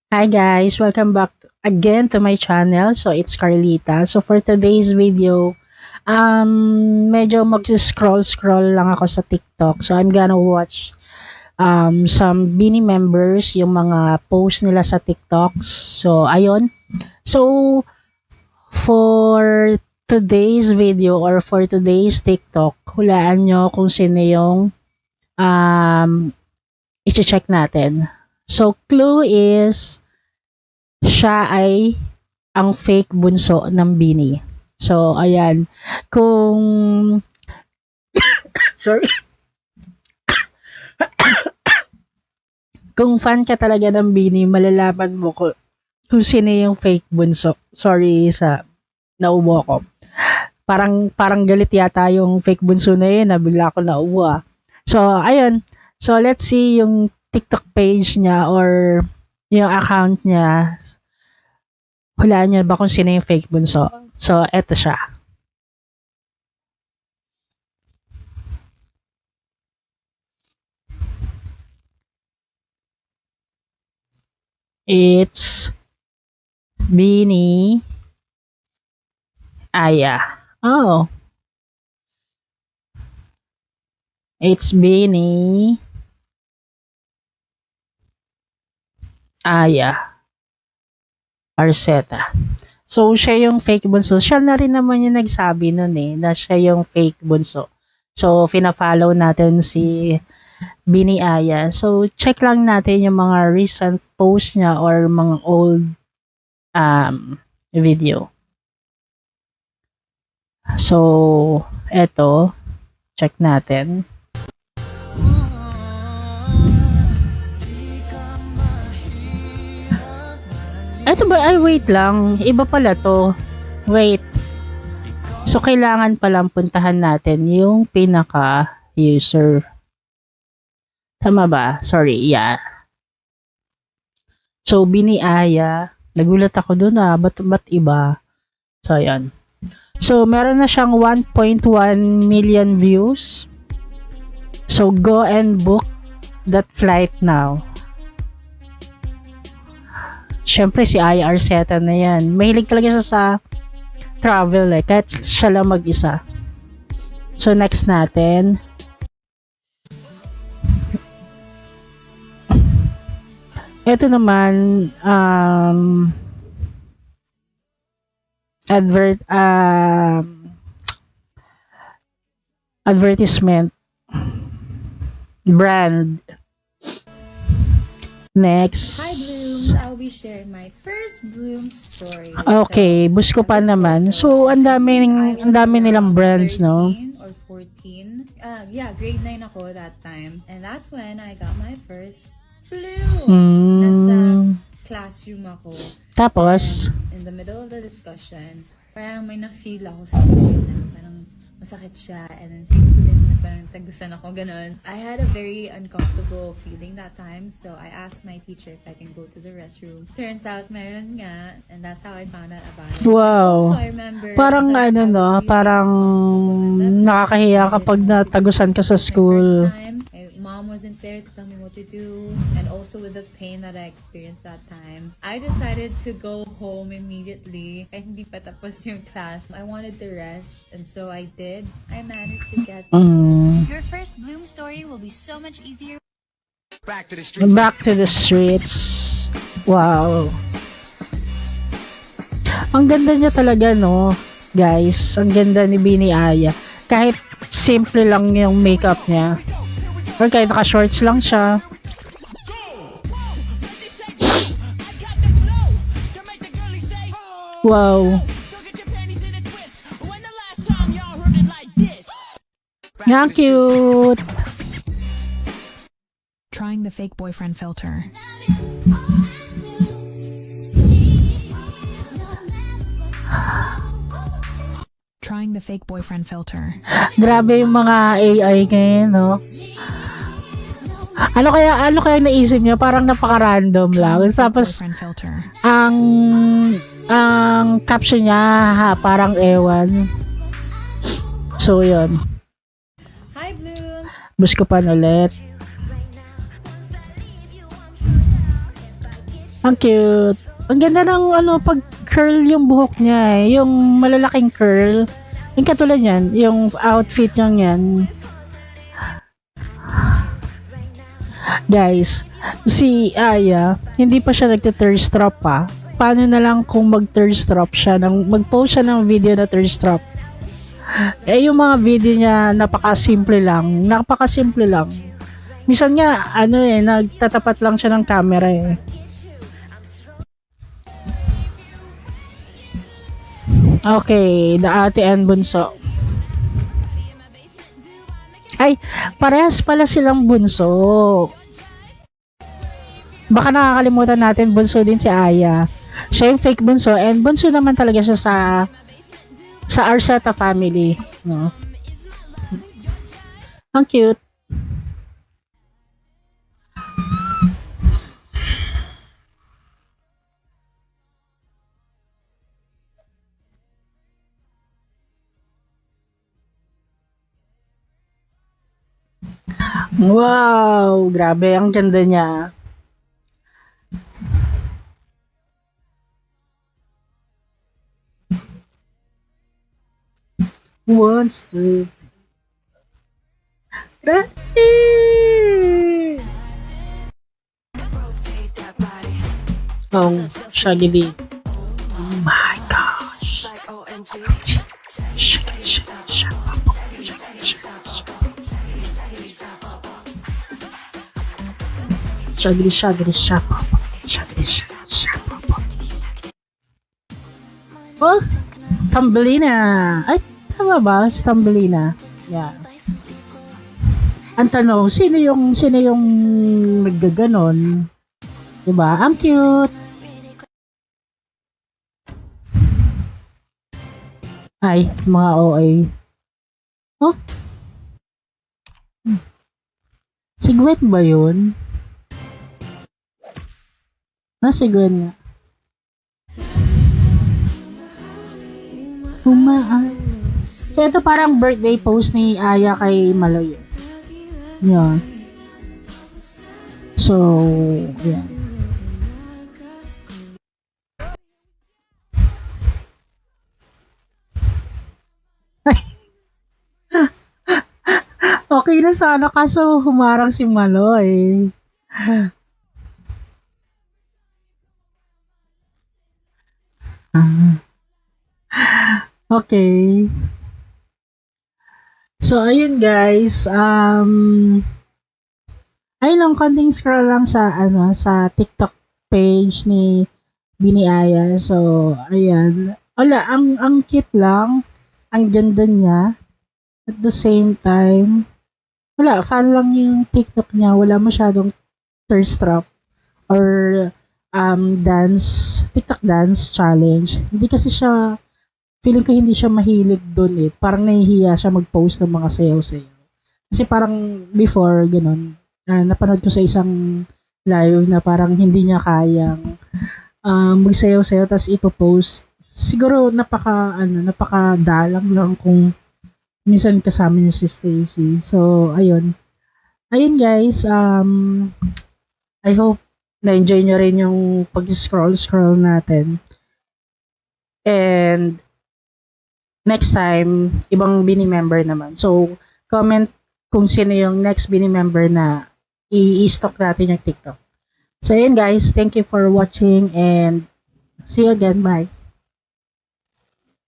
Hi guys, welcome back again to my channel. So it's Carlita. So for today's video, medyo mag-scroll lang ako sa TikTok. So I'm gonna watch some Bini members, yung mga post nila sa TikTok. So ayun. So for today's video or for today's TikTok, hulaan nyo kung sino yung i-check natin. So clue is siya ay ang fake bunso ng Bini. So, ayan. Kung, sorry, kung fan ka talaga ng Bini, malalaman mo kung sino yung fake bunso. Sorry sa naubo ko. Parang galit yata yung fake bunso na yun, na bigla ako naubo ah. So, ayun. So, let's see yung TikTok page niya or yung account niya. Hulaan niyo ba kung sino yung fake bunso? So, eto siya. It's Bini Aya. Oh. It's Bini Aya Arceta. So, siya yung fake bunso. Siya na rin naman yung nagsabi nun na siya yung fake bunso. So, fina-follow natin si Bini Aya. So, check lang natin yung mga recent post niya or mga old video. So, eto, check natin. Eto ba? Ay, wait lang. Iba pala to. Wait. So, kailangan palang puntahan natin yung pinaka-user. Tama ba? Sorry, yeah. So, Bini Aya. Nagulat ako dun ba't iba? So, ayan. So, meron na siyang 1.1 million views. So, go and book that flight now. Siyempre, si Aya Arceta na yan. Mahilig talaga siya sa travel kahit siya lang mag-isa. So, next natin. Ito naman, advertisement brand. Next. Hi Blooms, I'll be sharing my first Bloom story. Okay, busko pa naman. So, ang dami nilang brands, no? Or 14. Yeah, grade 9 ako that time. And that's when I got my first Bloom. Nasa classroom ako. Tapos, and in the middle of the discussion, parang may na-feel ako sa akin na parang masakit siya, and then feel ko din na parang tagusan ako, ganun. I had a very uncomfortable feeling that time, so I asked my teacher if I can go to the restroom. Turns out, meron nga, and that's how I found out about it. wow. Also, I remember Parang parang nakakahiya kapag natagusan ka sa school. first time, my mom wasn't there to tell me what to do, and also with the pain that I experienced that time, I decided to go home immediately. Kahit hindi pa tapos yung class, I wanted to rest, and so I did. I managed to get Your first Bloom story will be so much easier. Back to the streets. Back to the streets. Wow. Ang ganda niya talaga, no? Guys, ang ganda ni Bini Aya. Kahit simple lang yung makeup niya. Or kahit naka-shorts lang siya. Wow. Nga cute. Trying the fake boyfriend filter. Trying the fake boyfriend filter. Grabe yung mga AI ngayon, no? Ano kaya naisip niya? Parang napaka-random lang. Trying the fake Tapos, boyfriend filter. ang caption niya, parang ewan. So, yun. Hi Bloom! Bus ko pa ulit. Ang cute. Ang ganda ng ano, pag curl yung buhok niya eh. Yung malalaking curl. Yung katulad yan, yung outfit niya yan. Guys, si Aya, hindi pa siya nagte-thirst trap pa. Paano na lang kung mag-thirst trap siya, mag-post siya ng video na thirst trap. Eh, yung mga video niya, napaka-simple lang. Napaka-simple lang. Minsan nga, ano eh, nagtatapat lang siya ng camera eh. Okay, the ate and bunso. Ay, parehas pala silang bunso. Baka nakakalimutan natin, bunso din si Aya. Siya yung fake bunso, and bunso naman talaga siya sa Arceta family. No? Ang cute. Wow, grabe, ang ganda niya. Wants to. Grabe! Oh, Shaggy. Oh my gosh. Shaggy. Oh, Tambelina. Ay, tama ba? Si Tambelina. Yeah. Ang tanong, sino yung naggaganon? Diba? Ang cute. Ay, mga OA. Oh? Si Gwen ba yun? Si Gwen nga. So, ito parang birthday post ni Aya kay Maloy. Yan. So, yan. Okay na sana kaso humarang si Maloy. Okay. So, ayun guys. Ayun lang, konting scroll lang sa TikTok page ni Biniaya. So, ayan. Wala, ang cute lang. Ang ganda niya. At the same time, wala, fan lang yung TikTok niya. Wala masyadong thirst trap or TikTok dance challenge. Hindi kasi siya, feeling ko hindi siya mahilig doon eh. Parang nahihiya siya mag-post ng mga sayaw-sayaw. Kasi parang before, ganun, napanood ko sa isang live na parang hindi niya kayang magsayaw-sayaw tapos ipopost. Siguro napakadalang lang kung minsan kasama niya si Stacy. So, ayun. Ayun guys, I hope na-enjoy nyo rin yung pag-scroll natin. And next time, ibang Bini member naman. So, comment kung sino yung next Bini member na i-stock natin yung TikTok. So, ayun guys, thank you for watching and see you again. Bye!